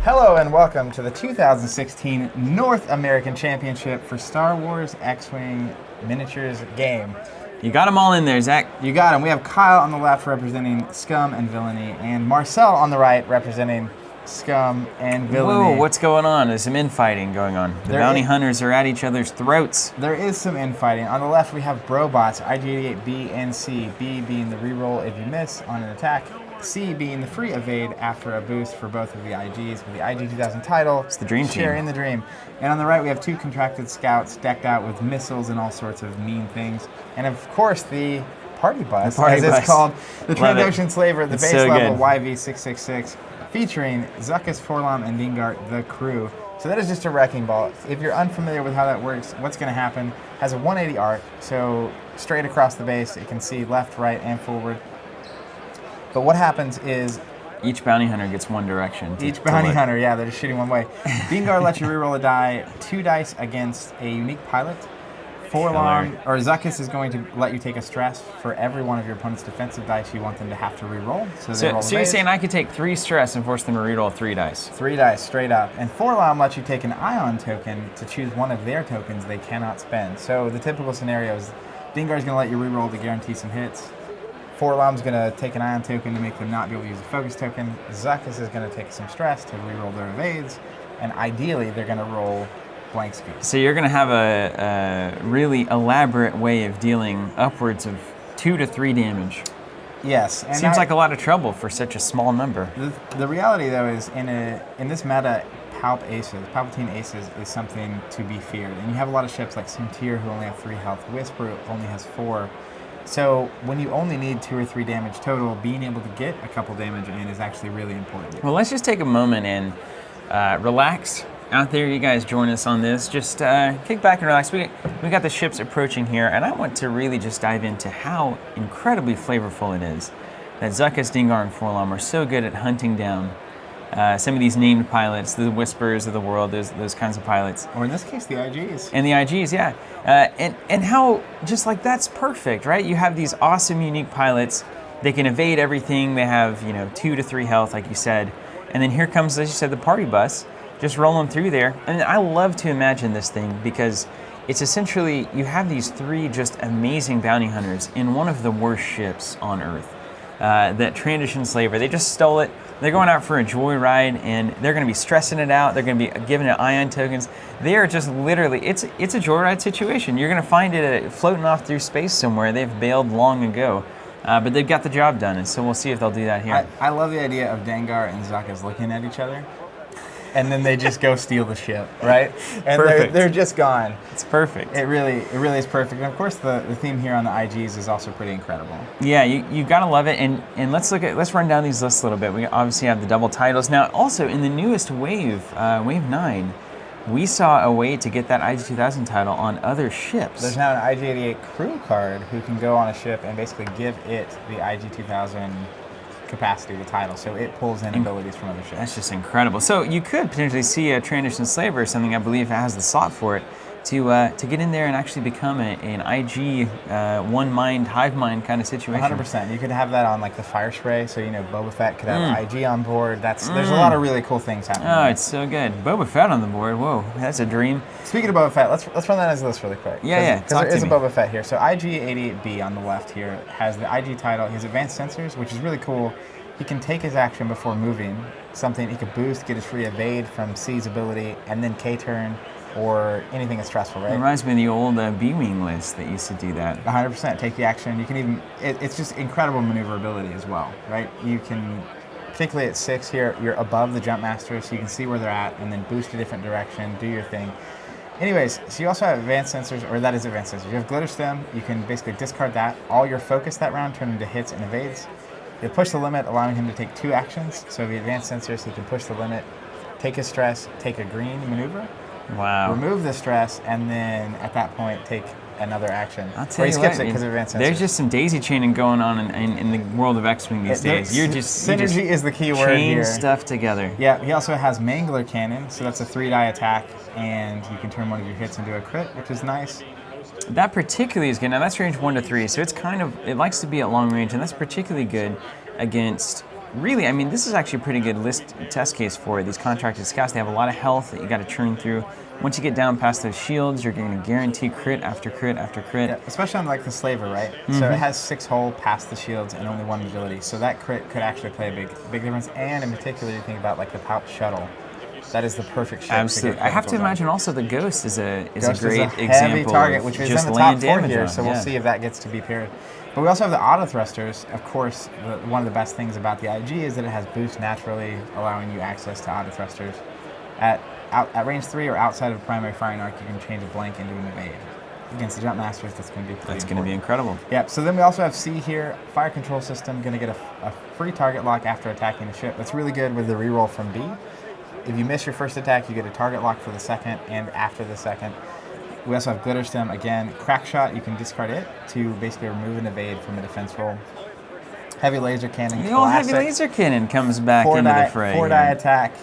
Hello and welcome to the 2016 North American Championship for Star Wars X-Wing Miniatures game. You got them all in there, Zach. You got them. We have Kyle on the left representing Scum and Villainy, and Marcel on the right representing Scum and Villainy. Whoa, what's going on? There's some infighting going on. The bounty hunters are at each other's throats. There is some infighting. On the left, we have Brobots, IG-88 B and C. B being the reroll if you miss on an attack. C being the free evade after a boost for both of the IGs with the IG 2000 title. It's the dream team. Sharing the dream. And on the right, we have two contracted scouts decked out with missiles and all sorts of mean things. And of course, the party bus, as it's called, the Trandoshan Slaver, the base level YV666, featuring Zuckuss, Forlom, and Dengar, the crew. So that is just a wrecking ball. If you're unfamiliar with how that works, what's going to happen, has a 180 arc, so straight across the base, it can see left, right, and forward. But what happens is... Each bounty hunter gets one direction. Each bounty hunter, yeah, they're just shooting one way. Dengar lets you reroll a die, 2 dice against a unique pilot. Zuckuss is going to let you take a stress for every one of your opponent's defensive dice you want them to have to reroll. So you're saying I could take 3 stress and force them to reroll 3 dice? 3 dice, straight up. And Forlom lets you take an ion token to choose one of their tokens they cannot spend. So the typical scenario is Dengar's going to let you reroll to guarantee some hits. Forlom's going to take an ion token to make them not be able to use a focus token. Zuckuss is going to take some stress to reroll their evades. And ideally, they're going to roll blank scoops. So you're going to have a really elaborate way of dealing upwards of 2 to 3 damage. Yes. And seems like a lot of trouble for such a small number. The reality, though, is in this meta, Palpatine Aces is something to be feared. And you have a lot of ships like Suntir who only have 3 health. Whisper only has 4. So when you only need 2 or 3 damage total, being able to get a couple damage in is actually really important. Well, let's just take a moment and relax. Out there, you guys join us on this. Just kick back and relax. We got the ships approaching here, and I want to really just dive into how incredibly flavorful it is that Zuckuss, Dengar, and Forlom are so good at hunting down some of these named pilots, the Whisperers of the world, those kinds of pilots. Or in this case, the IGs. And the IGs, yeah. And how, just like, that's perfect, right? You have these awesome, unique pilots. They can evade everything. They have, 2 to 3 health, like you said. And then here comes, as you said, the party bus. Just rolling through there. And I love to imagine this thing because it's essentially, you have these 3 just amazing bounty hunters in one of the worst ships on Earth. That Trandoshan Slaver, they just stole it. They're going out for a joyride, and they're going to be stressing it out. They're going to be giving it ion tokens. They are just literally, it's a joyride situation. You're going to find it floating off through space somewhere. They've bailed long ago, but they've got the job done, and so we'll see if they'll do that here. I love the idea of Dengar and Zuckuss looking at each other, and then they just go steal the ship, right? And they're just gone. It's perfect. It really is perfect. And of course, the theme here on the IGs is also pretty incredible. Yeah, you gotta love it. And let's run down these lists a little bit. We obviously have the double titles now. Also, in the newest wave, Wave 9, we saw a way to get that IG 2000 title on other ships. There's now an IG-88 crew card who can go on a ship and basically give it the IG 2000 capacity, the title, so it pulls in abilities from other ships. That's just incredible. So you could potentially see a Trandoshan Slaver or something, I believe has the slot for it, to get in there and actually become an IG one mind, hive mind kind of situation. 100%. You could have that on like the fire spray, so Boba Fett could have IG on board. There's a lot of really cool things happening. Oh, it's so good. Boba Fett on the board. Whoa, that's a dream. Speaking of Boba Fett, let's run that as a list really quick. Yeah. Because there is a Boba Fett here. So IG-88B on the left here has the IG title. He has advanced sensors, which is really cool. He can take his action before moving. Something he could boost, get his free evade from C's ability, and then K-turn or anything that's stressful, right? It reminds me of the old B-Wing list that used to do that. 100%. Take the action. You can even, it's just incredible maneuverability as well, right? You can, particularly at 6 here, you're above the Jumpmaster, so you can see where they're at and then boost a different direction, do your thing. Anyways, so you also have advanced sensors, or that is advanced sensors. You have Glitter Stem. You can basically discard that. All your focus that round turn into hits and evades. You push the limit, allowing him to take 2 actions. So the advanced sensors, he can push the limit, take his stress, take a green maneuver. Wow. Remove the stress, and then at that point take another action. I'll tell you what, there's just some daisy chaining going on in the world of X-Wing these days. Synergy is the key word here. Chain stuff together. Yeah, he also has Mangler Cannon, so that's a 3-die attack, and you can turn one of your hits into a crit, which is nice. That particularly is good. Now that's range 1 to 3, so it's kind of, it likes to be at long range, and that's particularly good against really, I mean, this is actually a pretty good test case for these contracted scouts. They have a lot of health that you got to churn through. Once you get down past those shields, you're going to guarantee crit after crit after crit. Yeah, especially on like the Slaver, right? So it has 6 hull past the shields and only 1 agility. So that crit could actually play a big difference. And in particular, you think about like the Palp shuttle. That is the perfect ship. Absolutely. I have to imagine also the Ghost is a great heavy example target, which is just in the top 4 damage here. on. So we'll see if that gets to be paired. But we also have the auto thrusters. Of course, one of the best things about the IG is that it has boost naturally, allowing you access to auto thrusters. At range 3 or outside of primary firing arc, you can change a blank into an evade. Against the Jumpmasters, that's going to be pretty That's going to be incredible. Yeah, so then we also have C here, fire control system, going to get a free target lock after attacking a ship. That's really good with the reroll from B. If you miss your first attack, you get a target lock for the second and after the second. We also have glitter stem, again, crack shot, you can discard it to basically remove an evade from a defense roll. Heavy laser cannon, the old heavy laser cannon comes back into the fray. 4-die attack.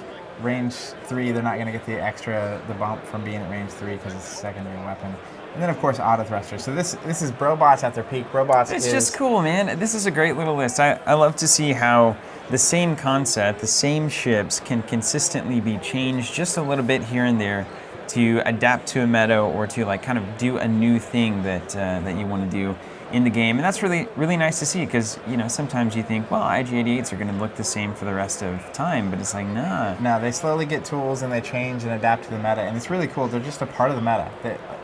Range 3, they're not going to get the bump from being at range 3 because it's a secondary weapon. And then, of course, auto thruster. So this is Brobots at their peak. Brobots It's just cool, man. This is a great little list. I love to see how the same concept, the same ships can consistently be changed just a little bit here and there to adapt to a meta or to like kind of do a new thing that you want to do in the game. And that's really nice to see because, you know, sometimes you think, well, IG-88s are going to look the same for the rest of time, but it's like, nah. No, they slowly get tools and they change and adapt to the meta, and it's really cool. They're just a part of the meta.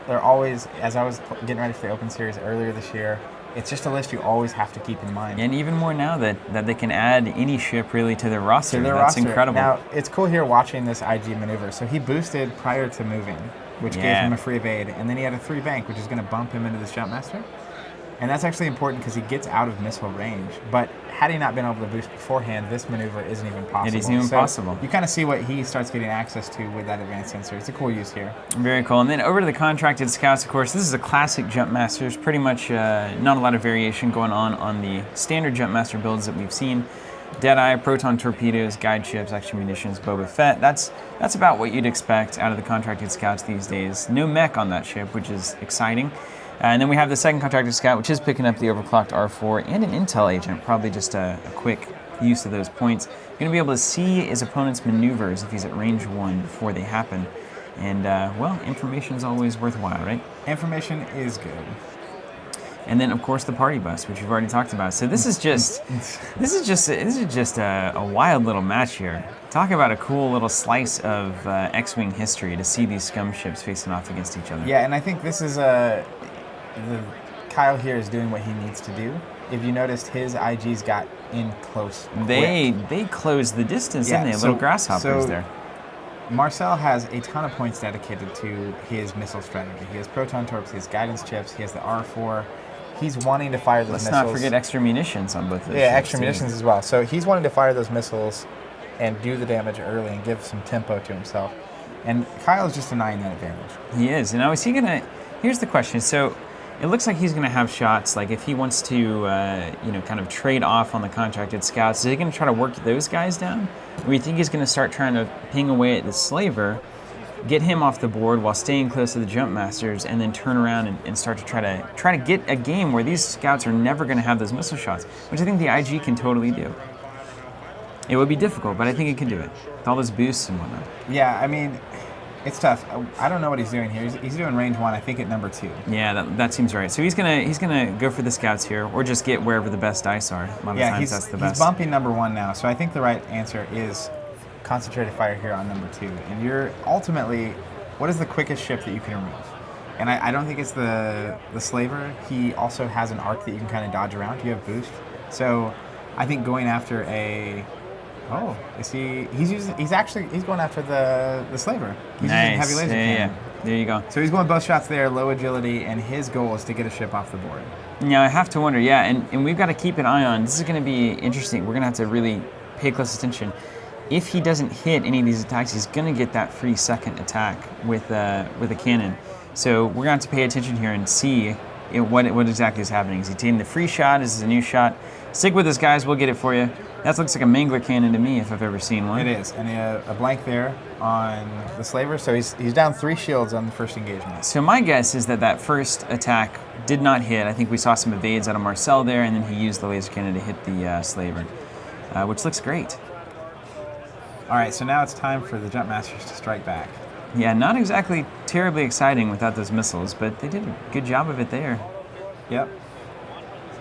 They're always, as I was getting ready for the Open Series earlier this year, it's just a list you always have to keep in mind. And even more now that they can add any ship really to their roster. That's incredible. Now, it's cool here watching this IG maneuver. So he boosted prior to moving, which gave him a free evade, and then he had a 3 bank, which is going to bump him into this Jumpmaster. And that's actually important because he gets out of missile range. But had he not been able to boost beforehand, this maneuver isn't even possible. It isn't even possible. You kind of see what he starts getting access to with that advanced sensor. It's a cool use here. Very cool. And then over to the contracted scouts, of course, this is a classic Jumpmasters. Pretty much not a lot of variation going on the standard Jumpmaster builds that we've seen. Deadeye, proton torpedoes, guide ships, extra munitions, Boba Fett. That's about what you'd expect out of the contracted scouts these days. No mech on that ship, which is exciting. And then we have the second contracted scout, which is picking up the overclocked R4 and an intel agent, probably just a quick use of those points. You're going to be able to see his opponent's maneuvers if he's at range 1 before they happen. And, well, information is always worthwhile, right? Information is good. And then, of course, the party bus, which we've already talked about. So this is just a wild little match here. Talk about a cool little slice of X-Wing history to see these scum ships facing off against each other. Yeah, and I think this is Kyle here is doing what he needs to do. If you noticed, his IGs got in close. They closed the distance, didn't they? Little grasshoppers there. Marcel has a ton of points dedicated to his missile strategy. He has proton torps, he has guidance chips, he has the R4. He's wanting to fire those missiles. Let's not forget extra munitions on both of those. Yeah, extra munitions as well. So he's wanting to fire those missiles and do the damage early and give some tempo to himself. And Kyle's just denying that advantage. He is. And now is he going to... Here's the question. So it looks like he's going to have shots. Like if he wants to, kind of trade off on the contracted scouts, is he going to try to work those guys down? Or do you think he's going to start trying to ping away at the Slaver, get him off the board while staying close to the Jumpmasters, and then turn around and start to try to get a game where these scouts are never going to have those missile shots, which I think the IG can totally do. It would be difficult, but I think it can do it with all those boosts and whatnot. Yeah, I mean, it's tough. I don't know what he's doing here. He's doing range 1, I think, at number 2. Yeah, that seems right. So he's gonna go for the scouts here, or just get wherever the best dice are. A lot of times that's the best. He's bumping number 1 now, so I think the right answer is concentrated fire here on number 2. And you're ultimately, what is the quickest ship that you can remove? And I don't think it's the Slaver. He also has an arc that you can kind of dodge around. You have boost. So I think going after a... Oh, is he? He's going after the Slaver. He's using heavy laser cannon. Yeah. There you go. So he's going both shots there, low agility, and his goal is to get a ship off the board. Yeah, I have to wonder. Yeah, and we've got to keep an eye on. This is going to be interesting. We're going to have to really pay close attention. If he doesn't hit any of these attacks, he's going to get that free second attack with a cannon. So we're going to have to pay attention here and see what exactly is happening. Is he taking the free shot? Is this a new shot? Stick with us, guys. We'll get it for you. That looks like a mangler cannon to me if I've ever seen one. It is, and a blank there on the Slaver, so he's down 3 shields on the first engagement. So my guess is that first attack did not hit. I think we saw some evades out of Marcel there, and then he used the laser cannon to hit the Slaver. which looks great. All right, so now it's time for the Jumpmasters to strike back. Yeah, not exactly terribly exciting without those missiles, but they did a good job of it there. Yep.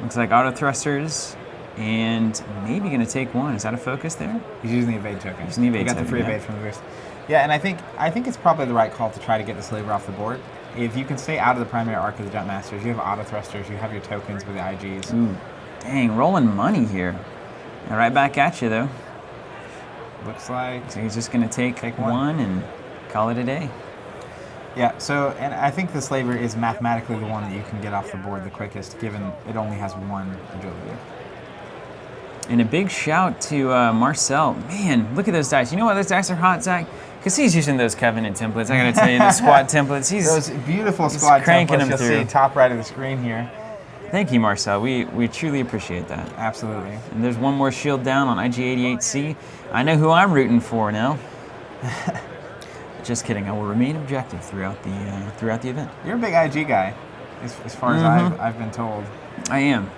Looks like auto thrusters, and maybe going to take one. Is that a focus there? He's using the evade token. Using the evade token. He got the free evade from the boost. Yeah, and I think it's probably the right call to try to get the Slaver off the board. If you can stay out of the primary arc of the Jumpmasters, you have auto thrusters, you have your tokens with the IGs. Ooh, dang, rolling money here. And right back at you, though. Looks like... So he's just going to take one and call it a day. Yeah, so, and I think the Slaver is mathematically the one that you can get off the board the quickest, given it only has one agility. And a big shout to Marcel. Man, look at those dice. You know why those dice are hot, Zach? Because he's using those Covenant templates. I got to tell you, the squad templates. Those beautiful squad cranking templates them through. You'll see top right of the screen here. Thank you, Marcel. We truly appreciate that. Absolutely. And there's one more shield down on IG-88C. I know who I'm rooting for now. Just kidding. I will remain objective throughout the event. You're a big IG guy, as far as I've been told. I am.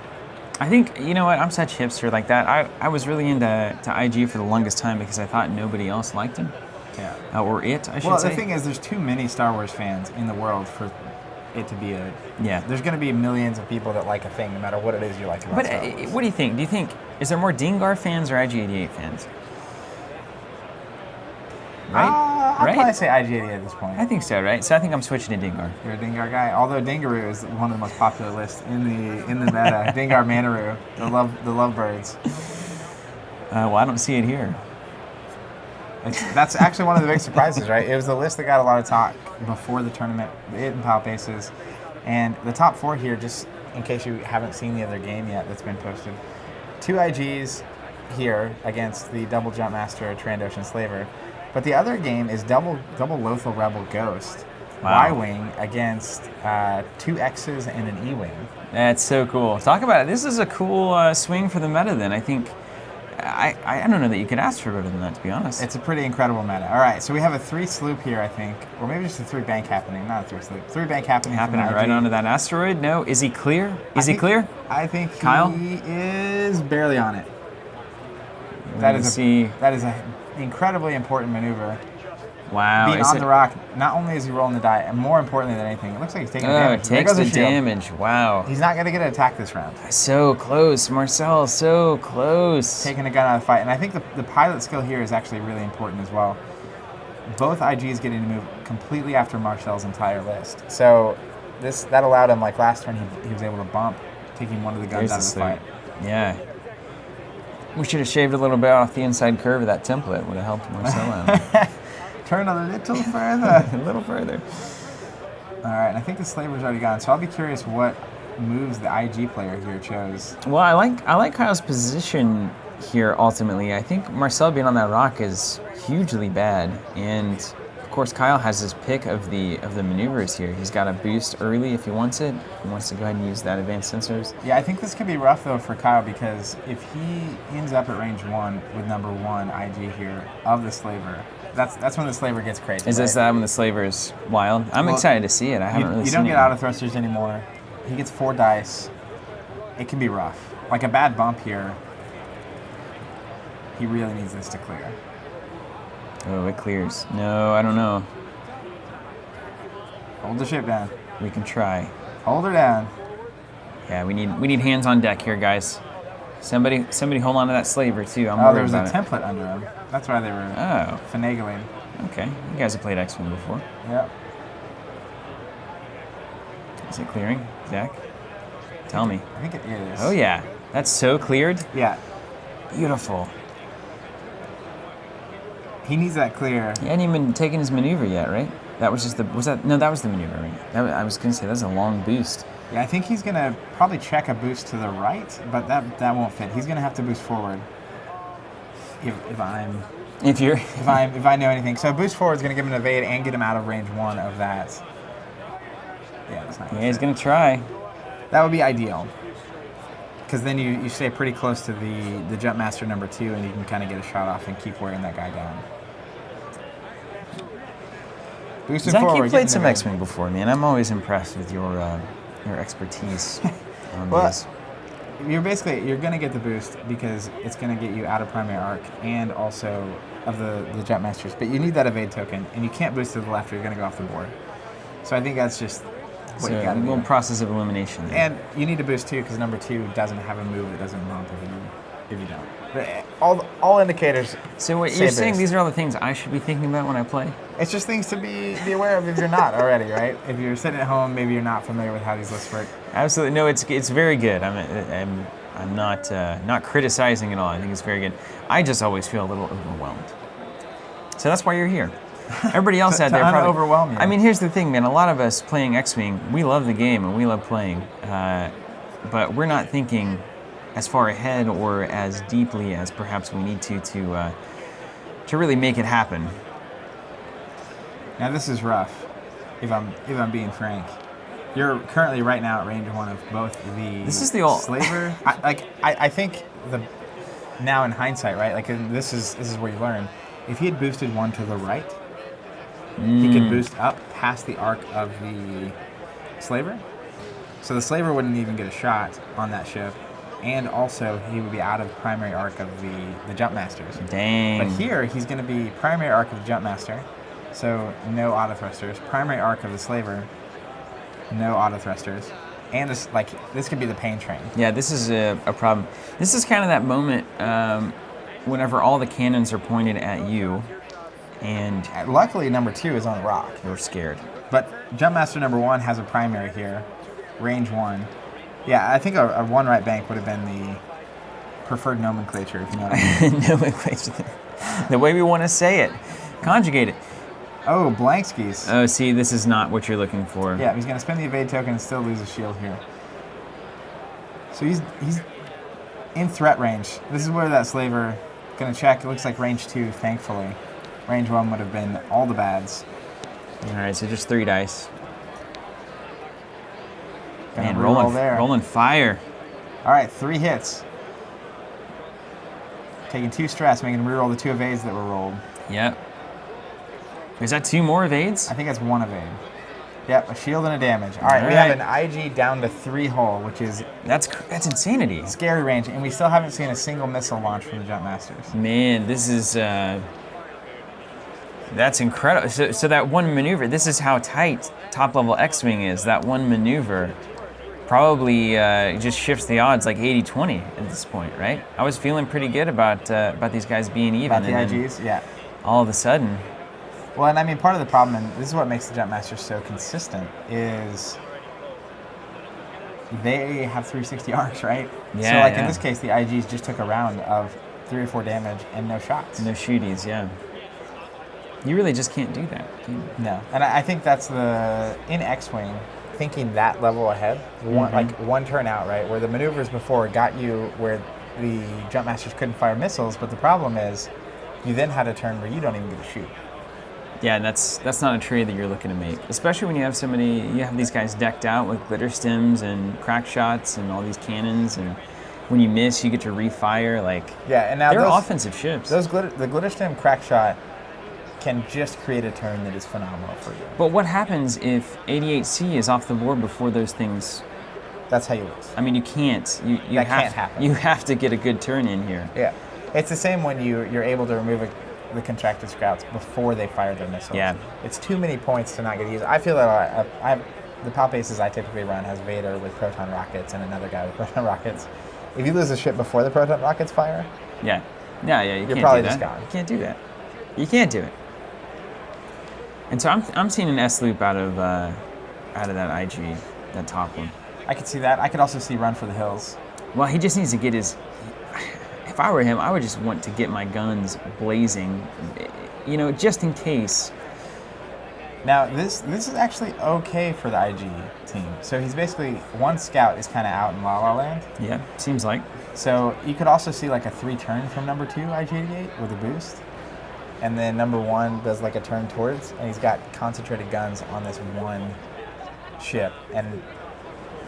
I think, you know what, I'm such a hipster like that. I was really into IG for the longest time because I thought nobody else liked him. Yeah. Or it, I should say. Well, the thing is, there's too many Star Wars fans in the world for it to be a... Yeah. There's going to be millions of people that like a thing, no matter what it is you like about Star Wars. But what do you think? Is there more Dengar fans or IG-88 fans? Right? I'd probably say IG-88 at this point. I think so, right? So I think I'm switching to Dengar. You're a Dengar guy, although Dengaroo is one of the most popular lists in the meta. Dengar Manaroo, the lovebirds. Well, I don't see it here. That's actually one of the big surprises, right? It was the list that got a lot of talk before the tournament, the It and Pal bases, and the top 4 here. Just in case you haven't seen the other game yet, that's been posted. 2 IGs here against the double Jumpmaster Trandoshan Slaver. But the other game is double Lothal Rebel Ghost, wow. Y-Wing against 2 X's and an E-Wing. That's so cool. Talk about it. This is a cool swing for the meta then. I think, I don't know that you could ask for better than that, to be honest. It's a pretty incredible meta. All right, so we have a 3 sloop here, I think. Or maybe just a 3 bank happening, not a 3 sloop. 3 bank happening right onto that asteroid? No? Is he clear? Is he clear? I think Kyle? He is barely on it. That is an incredibly important maneuver. Wow. Being on the rock, not only is he rolling the die, and more importantly than anything, it looks like he's taking damage. It takes the damage. Wow. He's not going to get an attack this round. So close, Marcel, so close. Taking a gun out of the fight. And I think the pilot skill here is actually really important as well. Both IGs getting to move completely after Marcel's entire list. So that allowed him, like last turn, he was able to bump, taking one of the guns out of the fight. Yeah. We should have shaved a little bit off the inside curve of that template. Would have helped Marcel out. Turn a little further. A little further. All right, and I think the Slaver's already gone, so I'll be curious what moves the IG player here chose. Well, I like Kyle's position here ultimately. I think Marcel being on that rock is hugely bad, and of course Kyle has his pick of the maneuvers here. He's got a boost early if he wants it. He wants to go ahead and use that advanced sensors. Yeah, I think this could be rough though for Kyle, because if he ends up at range 1 with number 1 IG here of the Slaver, that's when the Slaver gets crazy. Is this that when the Slaver is wild? I'm excited to see it. I haven't really seen it. You don't get auto thrusters anymore. He gets 4 dice. It can be rough. Like a bad bump here. He really needs this to clear. Oh, it clears. No, I don't know. Hold the ship down. We can try. Hold her down. Yeah, we need hands on deck here, guys. Somebody hold on to that Slaver too. I'm worried there was a template under him. That's why they were finagling. Okay, you guys have played X-Men before. Yep. Is it clearing, Zach? Tell me. I think it is. Oh yeah, that's so cleared. Yeah. Beautiful. He needs that clear. He hadn't even taken his maneuver yet, right? That was just that was the maneuver, right? I was gonna say that's a long boost. Yeah, I think he's gonna probably check a boost to the right, but that won't fit. He's gonna have to boost forward. If I know anything. So boost forward is gonna give him an evade and get him out of range 1 of that. Yeah, that's not. Yeah, he's gonna try. That would be ideal, because then you stay pretty close to the Jumpmaster number 2, and you can kind of get a shot off and keep wearing that guy down. Boosting forward. You've played some X-Men before, man. I'm always impressed with your expertise on this. you're going to get the boost because it's going to get you out of primary arc and also of the Jumpmasters. But you need that evade token, and you can't boost to the left or you're going to go off the board. So I think that's just what you got to do. A little process of elimination there. And you need to boost too because number 2 doesn't have a move that doesn't bump if you don't. But all indicators. So what you're saying, these are all the things I should be thinking about when I play? It's just things to be aware of if you're not already, right? If you're sitting at home, maybe you're not familiar with how these lists work. Absolutely, no. It's very good. I'm not criticizing at all. I think it's very good. I just always feel a little overwhelmed. So that's why you're here. Everybody else out there probably overwhelm you. I mean, here's the thing, man. A lot of us playing X-Wing, we love the game and we love playing, but we're not thinking as far ahead or as deeply as perhaps we need to really make it happen. Now this is rough. If I'm being frank, you're currently right now at range 1 of both the. This is the old slaver. I think now in hindsight, right? Like this is where you learn. If he had boosted 1 to the right, he could boost up past the arc of the slaver. So the slaver wouldn't even get a shot on that ship. And also, he would be out of primary arc of the Jumpmasters. Dang. But here, he's going to be primary arc of the Jumpmaster, so no auto thrusters. Primary arc of the Slaver, no auto thrusters. And this could be the pain train. Yeah, this is a problem. This is kind of that moment whenever all the cannons are pointed at you, and luckily number 2 is on the rock. You're scared. But Jumpmaster number 1 has a primary here, range 1. Yeah, I think a 1 right bank would have been the preferred nomenclature, if you know what I mean. Nomenclature. The way we want to say it. Conjugate it. Oh, blank skis. Oh, see, this is not what you're looking for. Yeah, he's going to spend the evade token and still lose a shield here. So he's in threat range. This is where that slaver going to check. It looks like range 2, thankfully. Range 1 would have been all the bads. All right, so just 3 dice. And rolling fire. All right, 3 hits. Taking 2 stress, making him reroll the 2 evades that were rolled. Yep. Is that 2 more evades? I think that's 1 evade. Yep, a shield and a damage. All right, we have an IG down to 3 hull, which is that's insanity. Scary range, and we still haven't seen a single missile launch from the Jumpmasters. Man, this is that's incredible. So that one maneuver, this is how tight top-level X-Wing is. That one maneuver probably just shifts the odds like 80-20 at this point, right? I was feeling pretty good about these guys being even. About the IGs, yeah. All of a sudden. Well, and I mean, part of the problem, and this is what makes the Jumpmasters so consistent, is they have 360 arcs, right? Yeah. So, like in this case, the IGs just took a round of 3 or 4 damage and no shots. No shooties, yeah. You really just can't do that, can you? No, and I think that's in X-Wing, thinking that level ahead, one turn out, right? Where the maneuvers before got you where the Jumpmasters couldn't fire missiles, but the problem is you then had a turn where you don't even get to shoot. Yeah, that's not a trade that you're looking to make, especially when you have these guys decked out with glitter stems and crack shots and all these cannons, and when you miss, you get to refire. And now they're offensive ships. The glitter stem crack shot can just create a turn that is phenomenal for you. But what happens if 88C is off the board before those things? That's how you lose. I mean, you can't. That can't happen. You have to get a good turn in here. Yeah, it's the same when you're able to remove the contracted scouts before they fire their missiles. Yeah. It's too many points to not get used. I feel that the pop aces I typically run has Vader with proton rockets and another guy with proton rockets. If you lose a ship before the proton rockets fire, you're probably just gone. You can't do that. You can't do it. And so I'm seeing an S loop out of that IG, that top one. I could see that. I could also see run for the hills. Well, he just needs to get his. If I were him, I would just want to get my guns blazing, just in case. Now this is actually okay for the IG team. So he's basically 1 scout is kind of out in La La Land. Yeah, seems like. So you could also see like a 3 turn from number 2 IG-88 with a boost. And then number 1 does like a turn towards, and he's got concentrated guns on this 1 ship. And,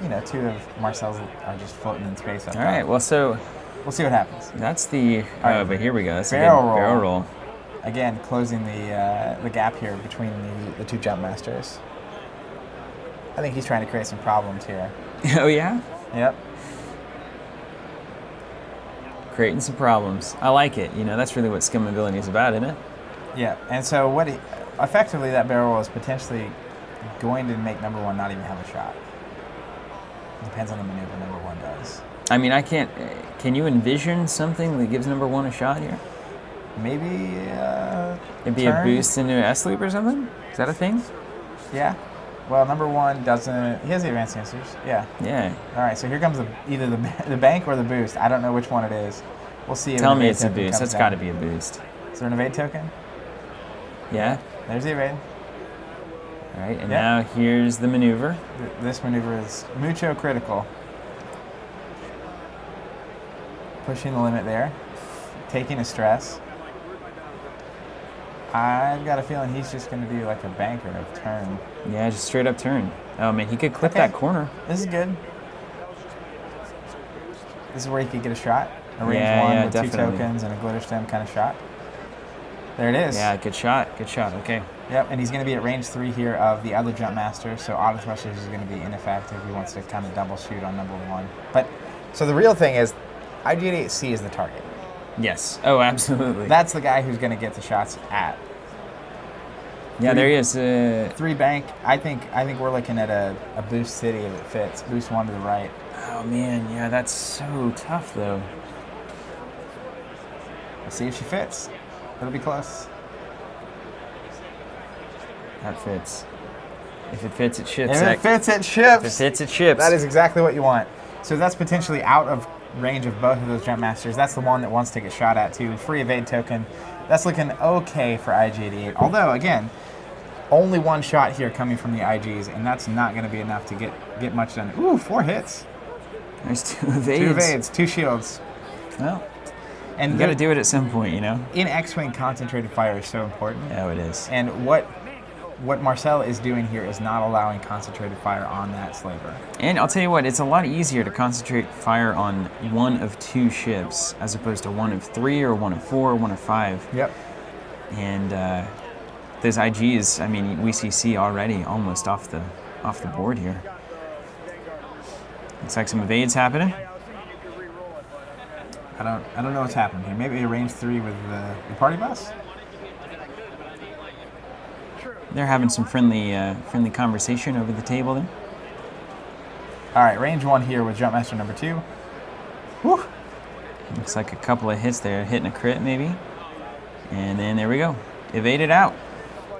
2 of Marcel's are just floating in space up top. All right, well, so we'll see what happens. That's the, but here we go. That's barrel a good barrel roll. Again, closing the gap here between the 2 Jumpmasters. I think he's trying to create some problems here. Oh, yeah? Yep. creating some problems. I like it. You know, that's really what skimmability is about, isn't it? Yeah, and so effectively that barrel roll is potentially going to make number one not even have a shot. Depends on the maneuver number one does. I mean, can you envision something that gives number one a shot here? Maybe it'd be a boost into an S loop or something? Is that a thing? Yeah. Well, number one doesn't. He has the advanced answers. Yeah. Yeah. All right. So here comes either the bank or the boost. I don't know which one it is. We'll see. Tell me it's a boost. That's got to be a boost. Is there an evade token? Yeah. There's the evade. All right. And now here's the maneuver. This maneuver is mucho critical. Pushing the limit there. Taking a stress. I've got a feeling he's just going to do like a bank or a turn. Yeah, just straight up turn. Oh man, he could clip that corner. This is good. This is where he could get a shot. A range one with definitely. 2 tokens and a glitter stem kind of shot. There it is. Yeah, good shot. Good shot. Okay. Yep, and he's going to be at range 3 here of the other Jumpmaster, so auto thrusters is going to be ineffective. He wants to kind of double shoot on number one. But so the real thing is, IG88C is the target. Yes. Oh, absolutely. That's the guy who's going to get the shots at. Yeah, there he is. 3 bank. I think we're looking at a boost city if it fits. Boost one to the right. Oh man, yeah, that's so tough though. We'll see if she fits. It'll be close. That fits. If it fits, it ships. If it fits, it ships. If it fits, it ships. That is exactly what you want. So that's potentially out of range of both of those Jumpmasters. That's the one that wants to get shot at too. Free evade token. That's looking okay for IG88. Although, again, only one shot here coming from the IGs, and that's not going to be enough to get much done. Ooh, 4 hits. There's 2 evades. 2 evades, 2 shields. Well, and you got to do it at some point, you know? In X-Wing, concentrated fire is so important. Oh, it is. And what Marcel is doing here is not allowing concentrated fire on that slaver. And I'll tell you what, it's a lot easier to concentrate fire on one of 2 ships as opposed to one of 3 or one of 4 or one of 5. Yep. And those IGs, I mean, we see already almost off the board here. Looks like some evades happening. I don't know what's happening here. Maybe a range 3 with the party bus. They're having some friendly conversation over the table there. All right, range 1 here with Jumpmaster number 2. Woo! Looks like a couple of hits there, hitting a crit maybe. And then there we go. Evaded out.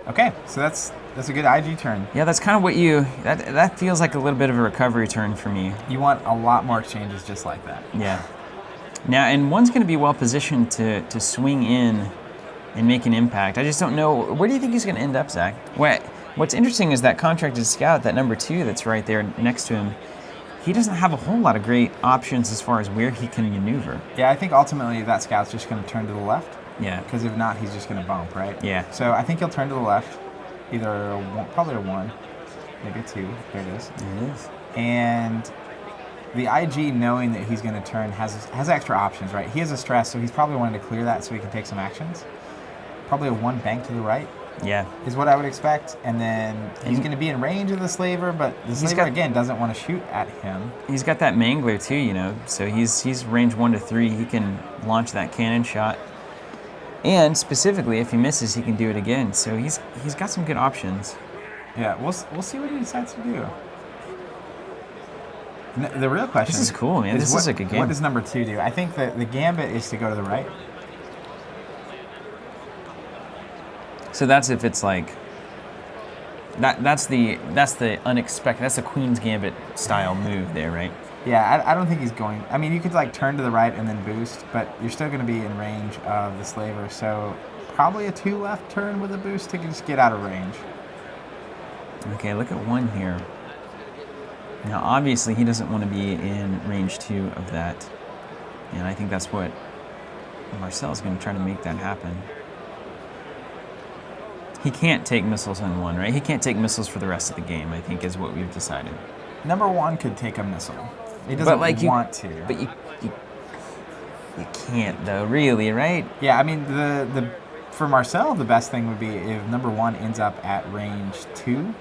Okay, so that's a good IG turn. Yeah, that's kind of what that feels like a little bit of a recovery turn for me. You want a lot more exchanges just like that. Yeah. Now, and one's going to be well positioned to swing in and make an impact. I just don't know. Where do you think he's going to end up, Zach? What's interesting is that contracted scout, that number 2 that's right there next to him, he doesn't have a whole lot of great options as far as where he can maneuver. Yeah, I think ultimately that scout's just going to turn to the left. Yeah. Because if not, he's just going to bump, right? Yeah. So I think he'll turn to the left, probably a 1, maybe a 2. There it is. There it is. And the IG, knowing that he's going to turn, has extra options, right? He has a stress, so he's probably wanting to clear that so he can take some actions. Probably a 1 bank to the right. Yeah. Is what I would expect. And then he's going to be in range of the slaver, but the slaver, again, doesn't want to shoot at him. He's got that mangler too, you know, so he's range 1 to 3. He can launch that cannon shot. And specifically, if he misses, he can do it again. So he's got some good options. Yeah, we'll see what he decides to do. The real question. This is cool, man. This is like a game. What does number 2 do? I think that the gambit is to go to the right. So that's if it's like that's the unexpected. That's a Queen's Gambit style move there, right? Yeah, I don't think he's going. I mean, you could like turn to the right and then boost, but you're still going to be in range of the slaver. So probably a 2 left turn with a boost to just get out of range. Okay, look at 1 here. Now, obviously, he doesn't want to be in range 2 of that, and I think that's what Marcel's going to try to make that happen. He can't take missiles on 1, right? He can't take missiles for the rest of the game, I think, is what we've decided. Number 1 could take a missile. He doesn't want to. But you can't, though, really, right? Yeah, I mean, for Marcel, the best thing would be if number 1 ends up at range 2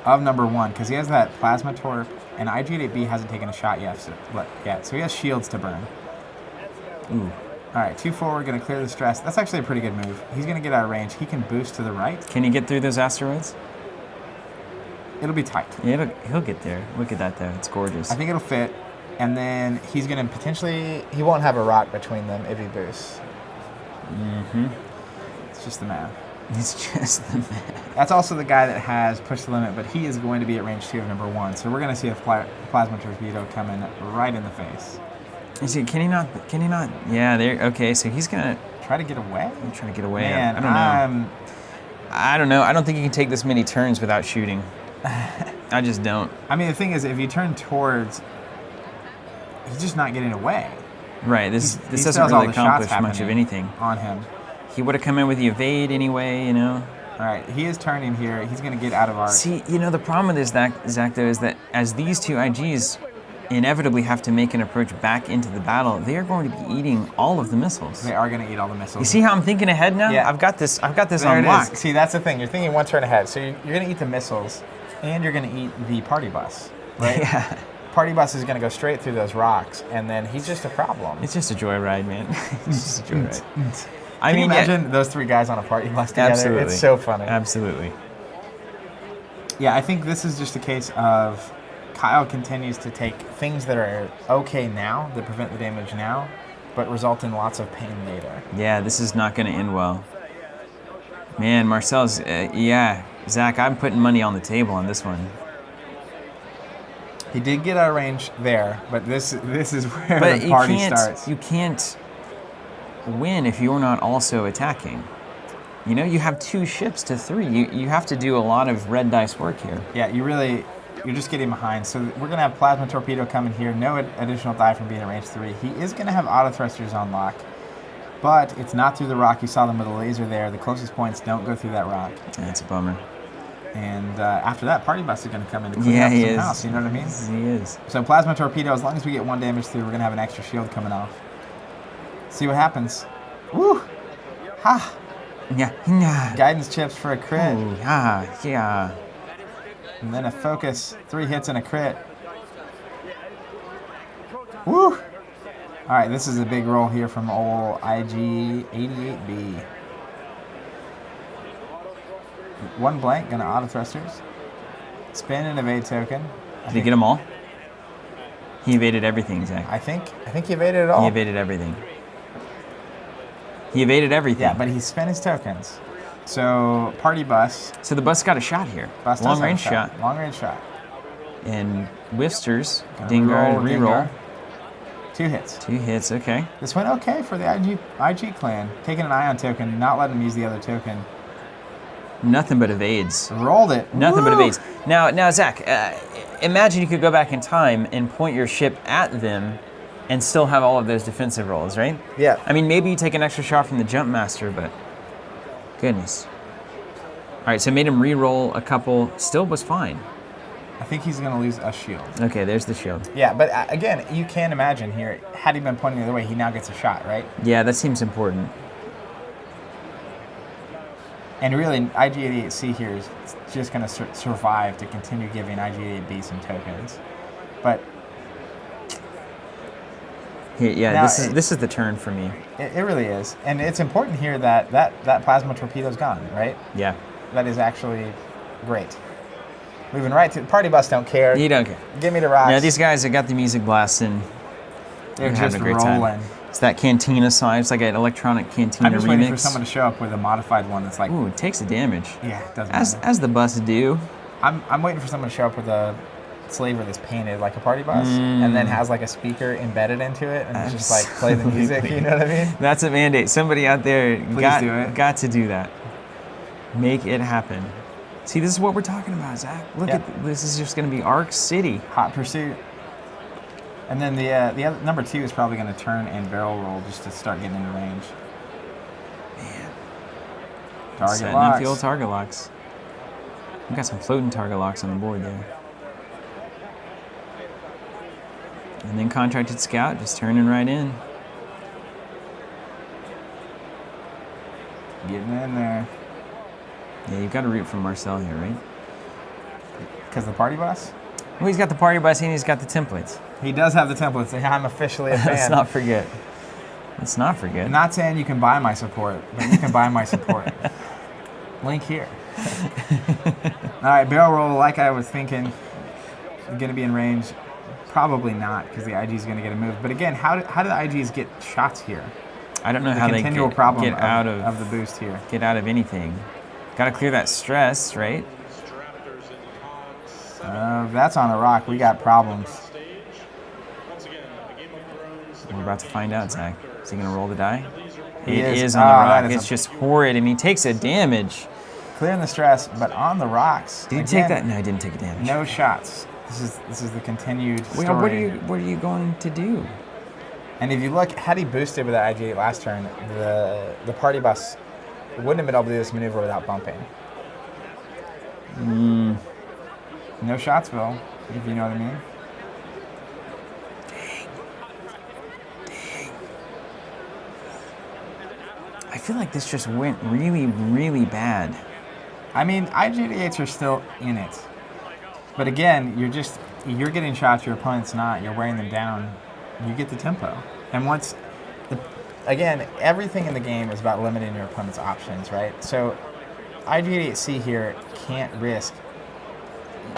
of number 1, because he has that plasma torp, and IG-8B hasn't taken a shot yet, so he has shields to burn. Ooh. All right, 2 forward, going to clear the stress. That's actually a pretty good move. He's going to get out of range. He can boost to the right. Can he get through those asteroids? It'll be tight. Yeah, he'll get there. Look at that, though. It's gorgeous. I think it'll fit. And then he's going to potentially... He won't have a rock between them if he boosts. Mm-hmm. It's just the math. It's just the math. That's also the guy that has pushed the limit, but he is going to be at range 2 of number 1. So we're going to see a plasma torpedo come in right in the face. Is he? Can he not? Yeah, there. Okay, so he's gonna try to get away. I'm trying to get away. Man, I don't know. I don't know. I don't think you can take this many turns without shooting. I just don't. I mean, the thing is, if you turn towards, he's just not getting away. Right. This doesn't really accomplish much of anything on him. He would have come in with the evade anyway, you know. All right, he is turning here. He's going to get out of our... See, you know, the problem with this, Zach, though, is that as these two IGs inevitably have to make an approach back into the battle, they are going to be eating all of the missiles. They are going to eat all the missiles. You see how I'm thinking ahead now? Yeah. I've got this there on lock. See, that's the thing. You're thinking 1 turn ahead. So you're going to eat the missiles, and you're going to eat the party bus, right? Yeah. Party bus is going to go straight through those rocks, and then he's just a problem. It's just a joyride, man. It's just a joyride. Can you imagine those 3 guys on a party bus together? Absolutely. It's so funny. Absolutely. Yeah, I think this is just a case of Kyle continues to take things that are okay now, that prevent the damage now, but result in lots of pain later. Yeah, this is not going to end well. Man, Marcel's, yeah. Zach, I'm putting money on the table on this one. He did get out of range there, but this is where the party starts. You can't win if you're not also attacking. You know, you have 2 ships to 3. You have to do a lot of red dice work here. Yeah, you're just getting behind. So we're going to have plasma torpedo coming here. No additional die from being at range 3. He is going to have auto thrusters on lock, but it's not through the rock. You saw them with a laser there. The closest points don't go through that rock. That's a bummer. And after that, party bus is going to come in to clean up some house. You know what I mean? He is. So plasma torpedo, as long as we get 1 damage through, we're going to have an extra shield coming off. See what happens. Woo! Ha! Yeah. Guidance chips for a crit. Ooh, yeah. And then a focus, 3 hits and a crit. Woo! All right, this is a big roll here from old IG-88B. 1 blank, gonna auto thrusters. Spin and evade token. Did he get them all? He evaded everything, Zach. I think he evaded it all. He evaded everything. Yeah, but he spent his tokens. So party bus. So the bus got a shot here. Long range shot. Long range shot. And Whiffsters, Dengar, reroll. 2 hits. 2 hits, okay. This went okay for the IG clan. Taking an ion token, not letting him use the other token. Nothing but evades. Rolled it. Nothing but evades. Now, Zach, imagine you could go back in time and point your ship at them and still have all of those defensive rolls, right? Yeah. I mean, maybe you take an extra shot from the Jumpmaster, but goodness. All right, so made him re-roll a couple. Still was fine. I think he's going to lose a shield. Okay, there's the shield. Yeah, but again, you can imagine here, had he been pointing the other way, he now gets a shot, right? Yeah, that seems important. And really, IG-88C here is just going to survive to continue giving IG-88B some tokens. But yeah, now, this is the turn for me. It really is. And it's important here that plasma torpedo's gone, right? Yeah. That is actually great. Moving right to party bus, don't care. You don't care. Give me the rocks. Yeah, these guys have got the music blasting. They're just having a great rolling. Time. It's that cantina side. It's like an electronic cantina remix. I'm just waiting for someone to show up with a modified one that's like... Ooh, it takes the damage. Yeah, it doesn't matter. As the bus do. I'm waiting for someone to show up with a slaver that's painted like a party bus and then has like a speaker embedded into it and just like play the music, you know what I mean? That's a mandate. Somebody out there got to do that. Make it happen. See, this is what we're talking about, Zach. Look at this is just going to be Arc City. Hot pursuit. And then the other, number 2 is probably going to turn and barrel roll just to start getting into range. Man. Target locks. Up the old target locks. We got some floating target locks on the board there. And then contracted scout just turning right in. Getting in there. Yeah, you've got to root for Marcel here, right? Because the party bus? Well, he's got the party bus and he's got the templates. He does have the templates. I'm officially a fan. Let's not forget. Let's not forget. I'm not saying you can buy my support, but you can buy my support. Link here. All right, barrel roll, like I was thinking, going to be in range. Probably not, because the IG is going to get a move. But again, how do the IGs get shots here? I don't know how they get out of the boost here. Get out of anything. Got to clear that stress, right? That's on a rock. We got problems. We're about to find out, Zach. Is he going to roll the die? It is on the rock. It's just horrid, and he takes a damage. Clearing the stress, but on the rocks. Did he take that? No, he didn't take a damage. No shots. This is the continued story. What are you going to do? And if you look, had he boosted with that IG last turn, the party bus wouldn't have been able to do this maneuver without bumping. No shotsville, if you know what I mean. Dang. I feel like this just went really, really bad. I mean, IG88s are still in it. But again, you're getting shots, your opponent's not. You're wearing them down. You get the tempo. And again, everything in the game is about limiting your opponent's options, right? So IG88C here can't risk.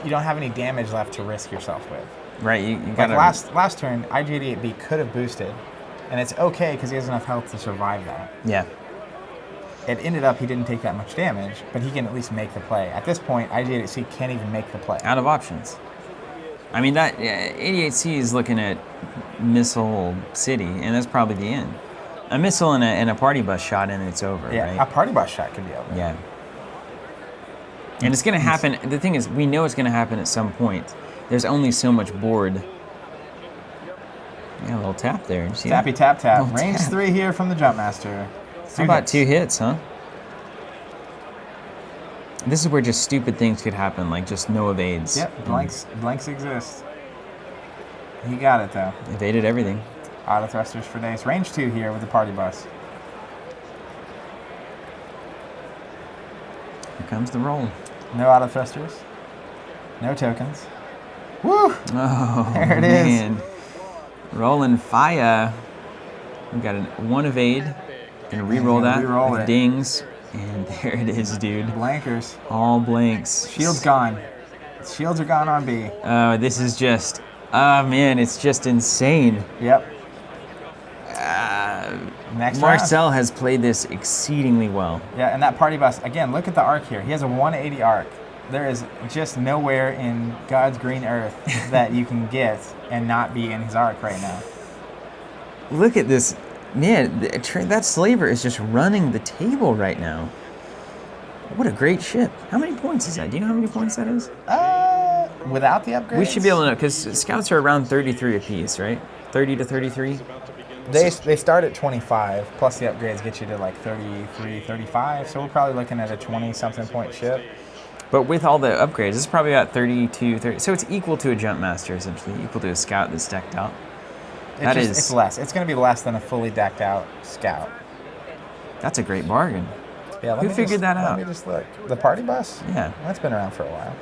You don't have any damage left to risk yourself with. Right, you got last turn, IG88B could have boosted, and it's okay because he has enough health to survive that. Yeah. It ended up he didn't take that much damage, but he can at least make the play. At this point, IG88C can't even make the play. Out of options. I mean, that 88C is looking at Missile City, and that's probably the end. A missile and a party bus shot, and it's over. Yeah, right? A party bus shot could be over. Yeah. And it's going to happen. The thing is, we know it's going to happen at some point. There's only so much board. Yeah, a little tap there. You see Tappy that? tap. Range 3 here from the Jumpmaster. How about 2 hits, huh? This is where just stupid things could happen, like just no evades. Yep, blanks exist. He got it, though. Evaded everything. Auto thrusters for days. Range 2 here with the party bus. Here comes the roll. No auto thrusters. No tokens. Woo! Oh, there it man. is. Rolling fire. We got one evade. Gonna re-roll that with dings. And there it is, dude. Blankers. All blanks. Shield's gone. Shields are gone on B. Oh, this is just... Oh, man, it's just insane. Yep. Next Marcel has played this exceedingly well. Yeah, and that party bus, again, look at the arc here. He has a 180 arc. There is just nowhere in God's green earth that you can get and not be in his arc right now. Look at this. Man, that slaver is just running the table right now. What a great ship. How many points is that? Do you know how many points that is? Without the upgrades? We should be able to know, because scouts are around 33 apiece, right? 30 to 33? They start at 25, plus the upgrades get you to like 33, 35, so we're probably looking at a 20-something point ship. But with all the upgrades, this is probably about 32, 30. So it's equal to a Jumpmaster, essentially, equal to a scout that's decked out. It's less. It's going to be less than a fully decked out scout. That's a great bargain. Yeah, Who figured that out? Let me just look. The party bus? Yeah. That's been around for a while.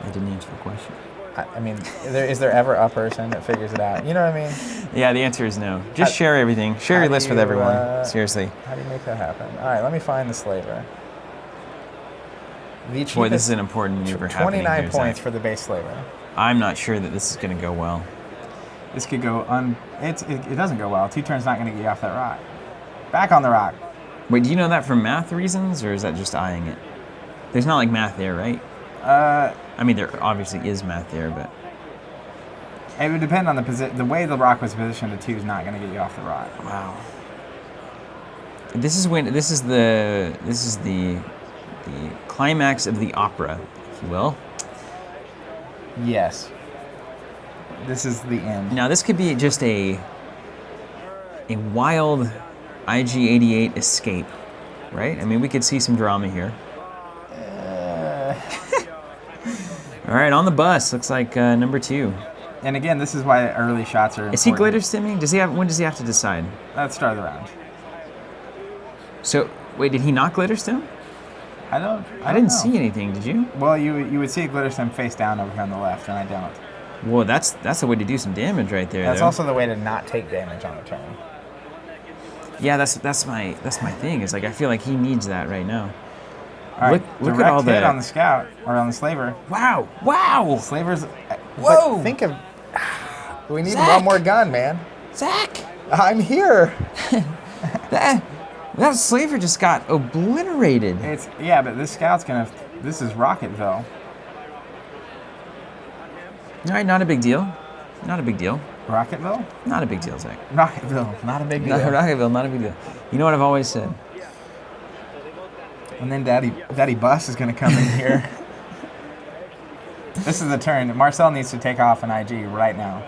I didn't answer the question. I mean, is there ever a person that figures it out? You know what I mean? Yeah, the answer is no. Just share everything. Share your list with everyone. Seriously. How do you make that happen? All right, let me find the slaver. Boy, this is an important maneuver happening 29 points for the base slaver. I'm not sure that this is going to go well. This could go it doesn't go well. 2 turns not going to get you off that rock. Back on the rock. Wait, do you know that for math reasons, or is that just eyeing it? There's not like math there, right? I mean, there obviously is math there, but it would depend on the position. The way the rock was positioned, the 2 is not going to get you off the rock. Wow. This is the climax of the opera, if you will. Yes. This is the end. Now, this could be just a wild IG-88 escape, right? I mean, we could see some drama here. All right, on the bus. Looks like number 2. And again, this is why early shots are important. Is he glitter stimming? When does he have to decide? Let's start the round. So, wait, did he not glitter stim? I didn't see anything, did you? Well, you would see a glitter stem face down over here on the left, and I don't. Whoa, that's the way to do some damage right there. That's also the way to not take damage on a turn. Yeah, that's my thing. Is like I feel like he needs that right now. All right, look at all that on the scout or on the slaver. Wow! Slavers. Whoa! Think of. We need one more gun, man. Zach, I'm here. that slaver just got obliterated. But this scout's gonna. This is Rocketville. All right, not a big deal. Not a big deal. Rocketville? Not a big deal, Zach. Rocketville, not a big deal. Rocketville, not a big deal. You know what I've always said. And then Daddy Bus is going to come in here. This is the turn. Marcel needs to take off an IG right now.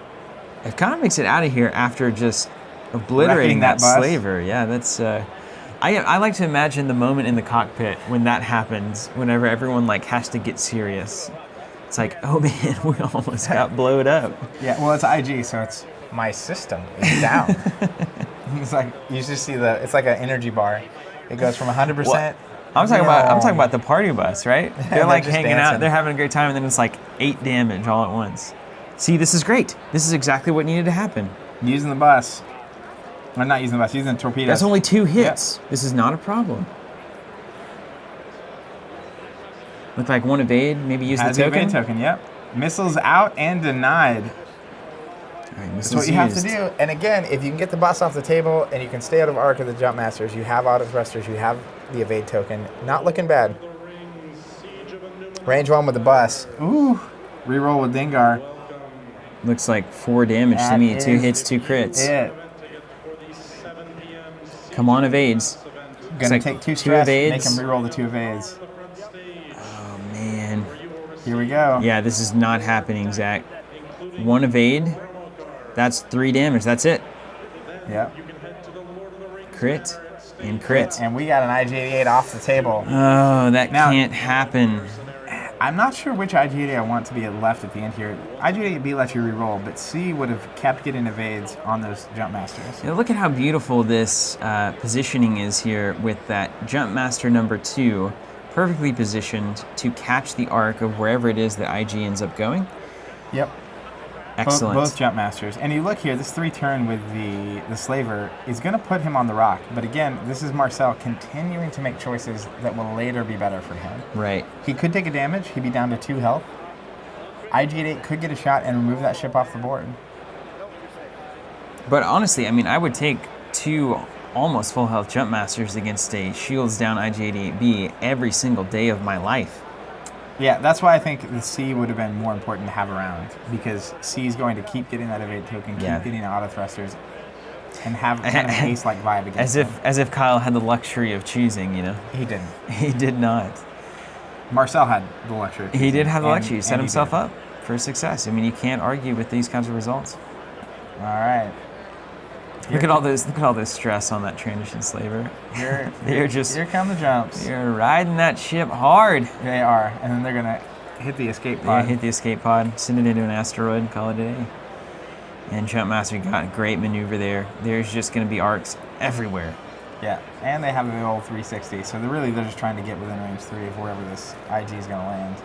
If Kyle makes it out of here after just obliterating that slaver, yeah, that's. I like to imagine the moment in the cockpit when that happens. Whenever everyone has to get serious. It's like, oh man, we almost got blowed up. Yeah, well, it's IG, so it's my system is down. It's like you just see it's like an energy bar. It goes from 100%. Well, I'm talking about the party bus, right? They're like hanging out, they're having a great time, and then it's like 8 damage all at once. See, this is great. This is exactly what needed to happen. Using the bus. Or not using the bus, using the torpedoes. That's only 2 hits. Yep. This is not a problem. Look like 1 evade, maybe use the token. Evade token, yep. Missiles out and denied. All right, that's what you have to do. And again, if you can get the bus off the table and you can stay out of arc of the Jumpmasters, you have auto thrusters, you have the evade token. Not looking bad. Range 1 with the bus. Ooh. Reroll with Dengar. Looks like 4 damage to me. 2 hits, 2 crits. It. Come on, evades. Gonna take 2 stress, make him reroll the 2 evades. Man. Here we go. Yeah, this is not happening, Zach. 1 evade. That's 3 damage. That's it. Yep. Crit and crit. And we got an IG-88 off the table. Oh, that can't happen. I'm not sure which IG-88 I want to be left at the end here. IG-88B lets you reroll, but C would have kept getting evades on those Jumpmasters. Yeah, look at how beautiful this positioning is here with that Jumpmaster number 2. Perfectly positioned to catch the arc of wherever it is that IG ends up going. Yep. Excellent. Both Jumpmasters. And you look here, this 3-turn with the Slaver is going to put him on the rock. But again, this is Marcel continuing to make choices that will later be better for him. Right. He could take a damage. He'd be down to 2 health. IG-88 could get a shot and remove that ship off the board. But honestly, I mean, I would take 2 almost full health Jumpmasters against a shields down IG-88B every single day of my life. Yeah, that's why I think the C would have been more important to have around, because C is going to keep getting that evade token, keep getting auto thrusters, and have kind of an ace-like vibe against him. As if Kyle had the luxury of choosing, you know? He didn't. He did not. Marcel had the luxury of choosing. He did have the luxury. He set himself up for success. I mean, you can't argue with these kinds of results. All right. Look at all this stress on that transition slaver. Here come the jumps. They're riding that ship hard. They are, and then they're gonna hit the escape pod. Yeah, hit the escape pod, send it into an asteroid, and call it a day. And Jumpmaster got a great maneuver there. There's just gonna be arcs everywhere. Yeah, and they have the old 360, so they're just trying to get within range 3 of wherever this IG is gonna land.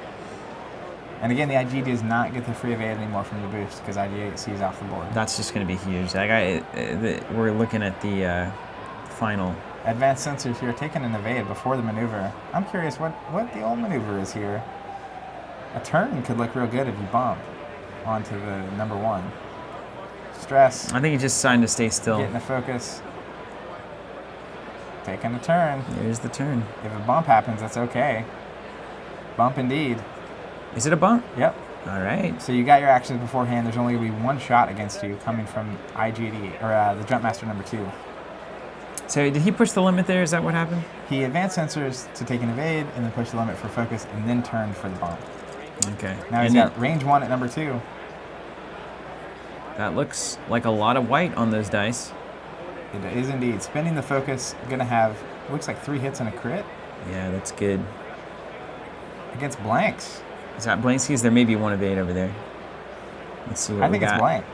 And again, the IG does not get the free evade anymore from the boost because IG-8 sees off the board. That's just going to be huge. We're looking at the final. Advanced sensors here taking an evade before the maneuver. I'm curious what the old maneuver is here. A turn could look real good if you bump onto the number 1. Stress. I think he just signed to stay still. Getting the focus. Taking a turn. There's the turn. If a bump happens, that's okay. Bump indeed. Is it a bump? Yep. All right. So you got your actions beforehand. There's only going to be 1 shot against you coming from IG-88, or the Jumpmaster number 2. So did he push the limit there? Is that what happened? He advanced sensors to take an evade and then push the limit for focus and then turned for the bump. Okay. Now he's got range 1 at number 2. That looks like a lot of white on those dice. It is indeed. Spinning the focus, going to have, looks like 3 hits and a crit. Yeah, that's good. Against blanks. Is that blank skis? There may be 1 evade over there. Let's see what we got. I think it's blank.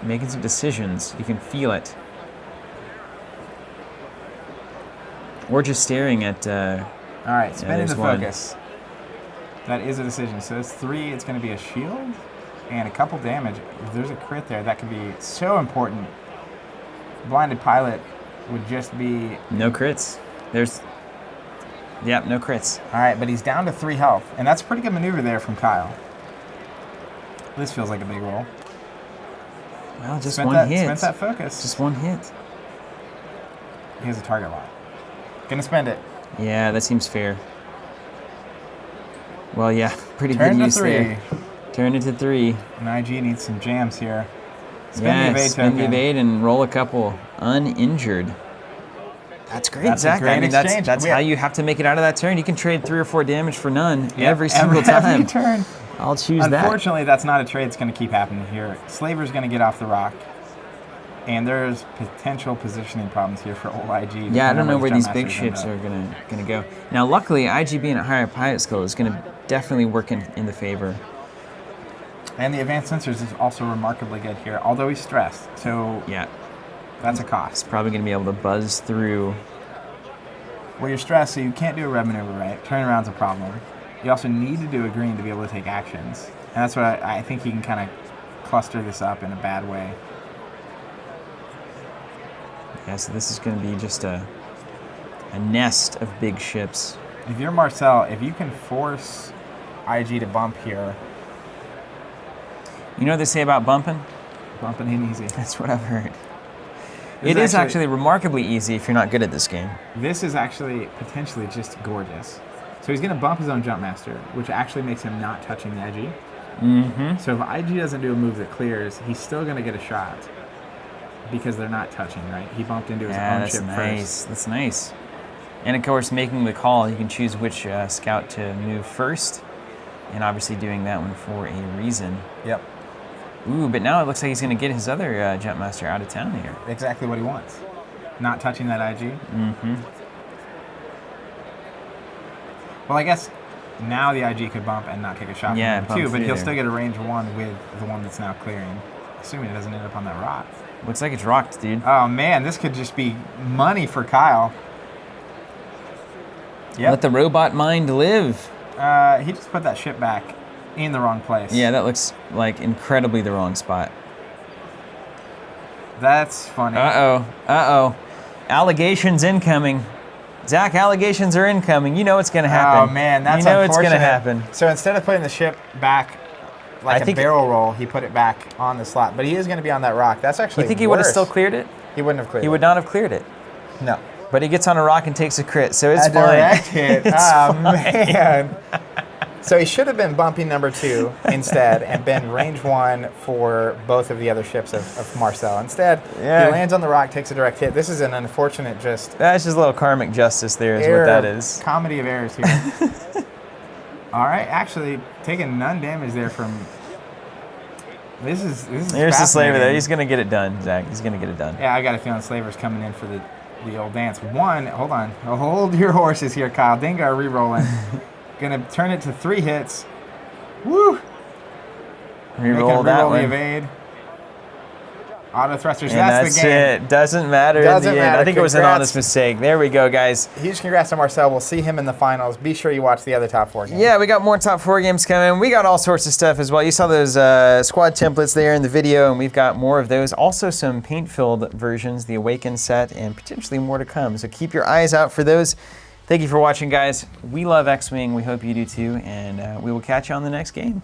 Making some decisions. You can feel it. Or just staring at... All right, spinning the focus. That is a decision. So it's 3. It's going to be a shield and a couple damage. If there's a crit there, that could be so important. Blinded Pilot would just be... No crits. Yep, no crits. All right, but he's down to 3 health. And that's a pretty good maneuver there from Kyle. This feels like a big roll. Well, just one hit. Spent that focus. Just one hit. He has a target lock. Gonna spend it. Yeah, that seems fair. Well, yeah, pretty good use there. Turn it to 3. And IG needs some jams here. Spend the evade spend the evade and roll a couple. Uninjured. That's great, that's Zach. A great exchange. That's how you have to make it out of that turn. You can trade 3 or 4 damage for none every single time. Every turn. I'll choose that. Unfortunately, that's not a trade that's going to keep happening here. Slaver's going to get off the rock. And there's potential positioning problems here for old IG. Yeah, I don't know where these big ships are gonna go. Now, luckily, IG being a higher pilot skill is going to definitely work in the favor. And the advanced sensors is also remarkably good here, although he's stressed. So yeah, that's a cost. He's probably going to be able to buzz through. Well, you're stressed, so you can't do a rev maneuver, right? Turnaround's a problem. You also need to do a green to be able to take actions. And that's what I think he can kind of cluster this up in a bad way. Yeah, so this is going to be just a nest of big ships. If you're Marcel, if you can force IG to bump here. You know what they say about bumping? Bumping ain't easy. That's what I've heard. It is actually remarkably easy if you're not good at this game. This is actually potentially just gorgeous. So he's going to bump his own Jumpmaster, which actually makes him not touching the IG. Mm-hmm. So if IG doesn't do a move that clears, he's still going to get a shot because they're not touching, right? He bumped into his own ship first. That's nice. And of course, making the call, you can choose which scout to move first, and obviously doing that one for a reason. Yep. Ooh, but now it looks like he's going to get his other Jumpmaster out of town here. Exactly what he wants. Not touching that IG. Mm-hmm. Well, I guess now the IG could bump and not take a shot from number 2, but he'll still get a range 1 with the one that's now clearing, assuming it doesn't end up on that rock. Looks like it's rocked, dude. Oh, man, this could just be money for Kyle. Yep. Let the robot mind live. He just put that ship back in the wrong place. Yeah, that looks like incredibly the wrong spot. That's funny. Uh-oh. Allegations incoming. Zach, allegations are incoming. You know what's going to happen. Oh, man, that's unfortunate. It's going to happen. So instead of putting the ship back like a barrel roll, he put it back on the slot. But he is going to be on that rock. That's actually You think he would have still cleared it? He wouldn't have cleared it. He would not have cleared it. No. But he gets on a rock and takes a crit, so it's fine. Direct hit. Man. So he should have been bumping number 2 instead and been range 1 for both of the other ships of Marcel. Instead, he lands on the rock, takes a direct hit. This is an unfortunate That's just a little karmic justice there is what that is. Comedy of errors here. All right, actually taking none damage there from... This is Here's the Slaver there. He's going to get it done, Zach. He's going to get it done. Yeah, I got a feeling Slaver's coming in for the old dance. Hold on. Hold your horses here, Kyle. Dengar re-rolling. Gonna turn it to 3 hits. Woo! Reroll that one. The evade. Auto thrusters. And that's the game. It. Doesn't matter in the end. I think it was an honest mistake. There we go, guys. Huge congrats to Marcel. We'll see him in the finals. Be sure you watch the other top 4 games. Yeah, we got more top 4 games coming. We got all sorts of stuff as well. You saw those squad templates there in the video, and we've got more of those. Also some paint-filled versions, the Awaken set, and potentially more to come. So keep your eyes out for those. Thank you for watching, guys. We love X-Wing. We hope you do too, and we will catch you on the next game.